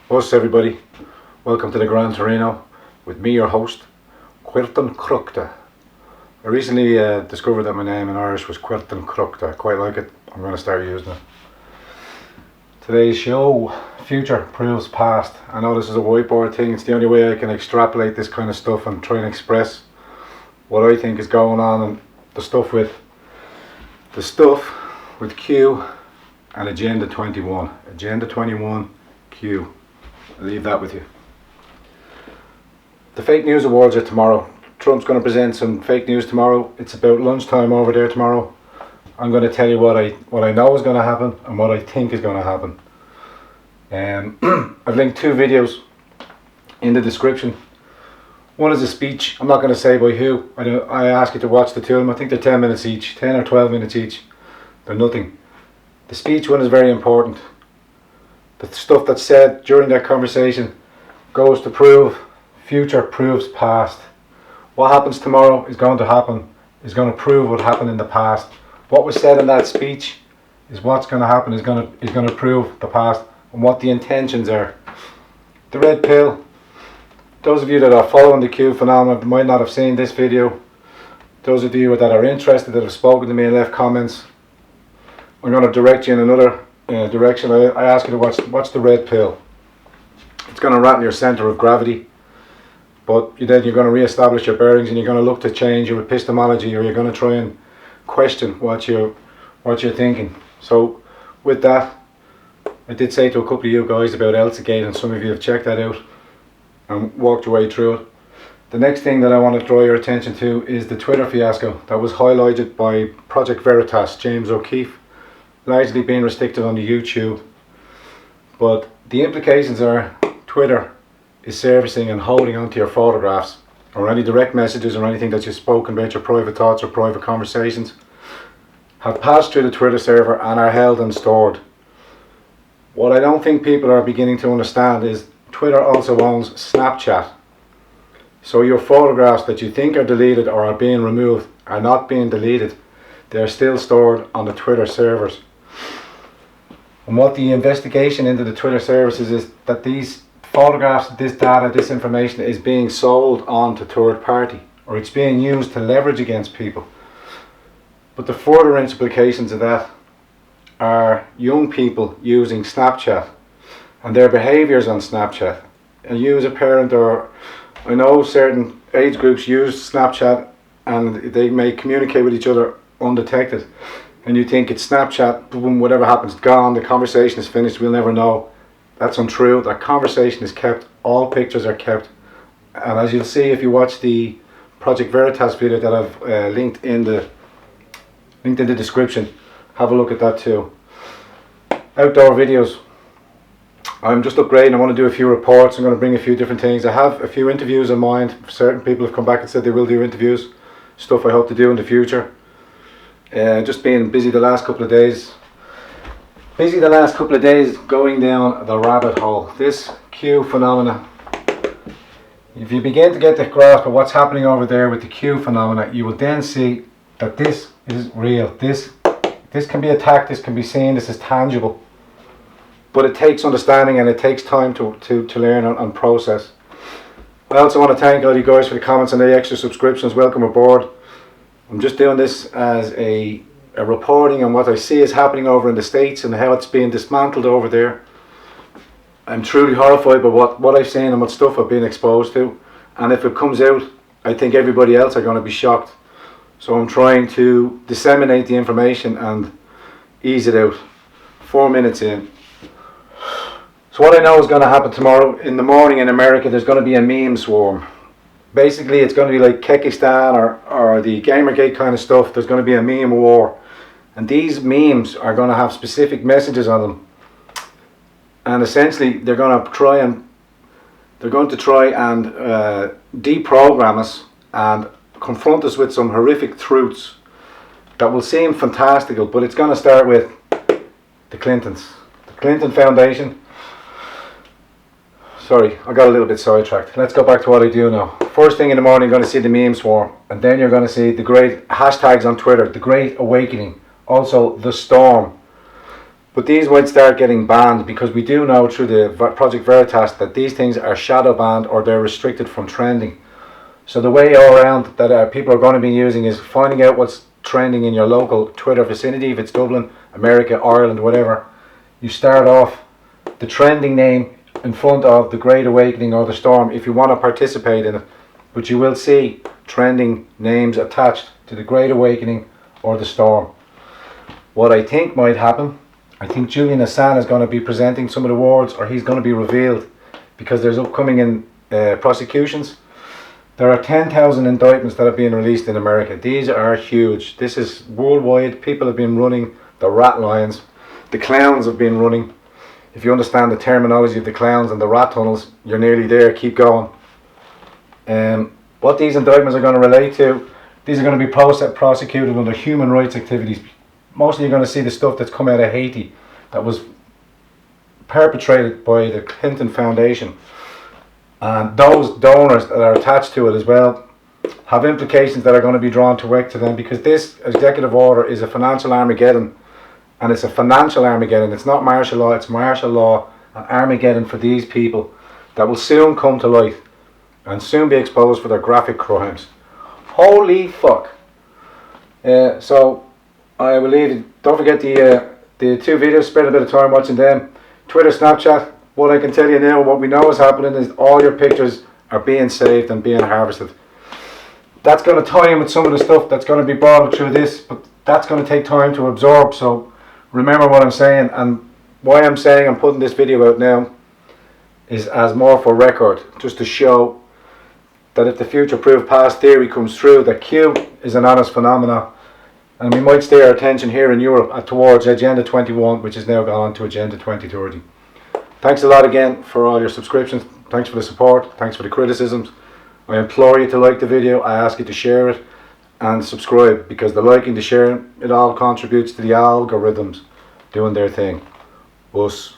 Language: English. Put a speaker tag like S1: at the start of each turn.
S1: What's everybody? Welcome to the Grand Torino with me, your host, Quirton Crukta. I recently discovered that my name in Irish was Quirton Crukta. I quite like it. I'm going to start using it. Today's show, future proves past. I know this is a whiteboard thing. It's the only way I can extrapolate this kind of stuff and try and express what I think is going on, and the stuff with Q and Agenda 21. Agenda 21, Q. I'll leave that with you. The fake news awards are tomorrow. Trump's going to present some fake news tomorrow. It's about lunchtime over there tomorrow. I'm going to tell you what I know is going to happen and what I think is going to happen. I've linked two videos in the description. One is a speech. I'm not going to say by who. I ask you to watch the two of them. I think they're 10 minutes each, 10 or 12 minutes each. They're nothing. The speech one is very important. The stuff that's said during that conversation goes to prove future proves past. What happens tomorrow is going to prove what happened in the past. What was said in that speech is what's going to happen, is going to prove the past and what the intentions are. The red pill. Those of you that are following the Q phenomenon might not have seen this video. Those of you that are interested, that have spoken to me and left comments, I'm going to direct you in another direction. I ask you to watch the red pill. It's going to rattle your center of gravity, but then you're going to re-establish your bearings and you're going to look to change your epistemology, or you're going to try and question what you're thinking. So with that, I did say to a couple of you guys about Eltsagate, and some of you have checked that out and walked your way through it. The next thing that I want to draw your attention to is the Twitter fiasco that was highlighted by Project Veritas, James O'Keefe, largely being restricted on the YouTube. But the implications are Twitter is servicing and holding onto your photographs or any direct messages or anything that you've spoken about, your private thoughts or private conversations, have passed through the Twitter server and are held and stored. What I don't think people are beginning to understand is Twitter also owns Snapchat. So your photographs that you think are deleted or are being removed are not being deleted. They're still stored on the Twitter servers. And what the investigation into the Twitter services is that these photographs, this data, this information is being sold on to third party, or it's being used to leverage against people. But the further implications of that are young people using Snapchat and their behaviours on Snapchat. And you as a parent, or I know certain age groups use Snapchat and they may communicate with each other undetected, and you think it's Snapchat, boom, whatever happens, gone, the conversation is finished, we'll never know. That's untrue. That conversation is kept, all pictures are kept, and as you'll see if you watch the Project Veritas video that I've linked in the description, have a look at that too. Outdoor videos. I'm just upgrading. I want to do a few reports. I'm going to bring a few different things. I have a few interviews in mind. Certain people have come back and said they will do interviews, stuff I hope to do in the future. Just being busy the last couple of days. Going down the rabbit hole. This Q phenomena. If you begin to get the grasp of what's happening over there with the Q phenomena, you will then see that this is real. This can be attacked, this can be seen, this is tangible. But it takes understanding and it takes time to learn and process. I also want to thank all you guys for the comments and the extra subscriptions. Welcome aboard. I'm just doing this as a reporting on what I see is happening over in the States and how it's being dismantled over there. I'm truly horrified by what I've seen and what stuff I've been exposed to. And if it comes out, I think everybody else are going to be shocked. So I'm trying to disseminate the information and ease it out. 4 minutes in. So what I know is going to happen tomorrow in the morning in America, there's going to be a meme swarm. Basically it's going to be like Kekistan or the Gamergate kind of stuff. There's going to be a meme war. And these memes are going to have specific messages on them. And essentially they're going to try and deprogram us and confront us with some horrific truths that will seem fantastical, but it's going to start with the Clintons. The Clinton Foundation. Sorry, I got a little bit sidetracked. Let's go back to what I do now. First thing in the morning, you're going to see the meme swarm, and then you're going to see the great hashtags on Twitter, the Great Awakening, also the Storm. But these might start getting banned, because we do know through the Project Veritas that these things are shadow banned or they're restricted from trending. So the way all around that people are going to be using is finding out what's trending in your local Twitter vicinity. If it's Dublin, America, Ireland, whatever, you start off the trending name in front of the Great Awakening or the Storm if you want to participate in it. But you will see trending names attached to the Great Awakening or the Storm. What I think might happen, I think Julian Assange is going to be presenting some of the awards, or he's going to be revealed, because there's upcoming prosecutions. There are 10,000 indictments that are being released in America. These are huge. This is worldwide. People have been running the rat lions. The clowns have been running. If you understand the terminology of the clowns and the rat tunnels, you're nearly there. Keep going. What these indictments are going to relate to, these are going to be prosecuted under human rights activities. Mostly you're going to see the stuff that's come out of Haiti that was perpetrated by the Clinton Foundation. And those donors that are attached to it as well have implications that are going to be drawn to work to them, because this executive order is a financial Armageddon, and it's a financial Armageddon. It's not martial law, it's martial law and Armageddon for these people that will soon come to light and soon be exposed for their graphic crimes. Holy fuck. So I will leave it. Don't forget the two videos, spend a bit of time watching them. Twitter, Snapchat. What I can tell you now, what we know is happening is all your pictures are being saved and being harvested. That's going to tie in with some of the stuff that's going to be brought up through this, but that's going to take time to absorb. So remember what I'm saying, and why I'm saying I'm putting this video out now is as more for record, just to show that if the future-proof past theory comes true, that Q is an honest phenomenon, and we might steer our attention here in Europe towards Agenda 21, which is now gone on to Agenda 2030. Thanks a lot again for all your subscriptions. Thanks for the support. Thanks for the criticisms. I implore you to like the video. I ask you to share it and subscribe, because the liking, the sharing, it all contributes to the algorithms doing their thing. Us.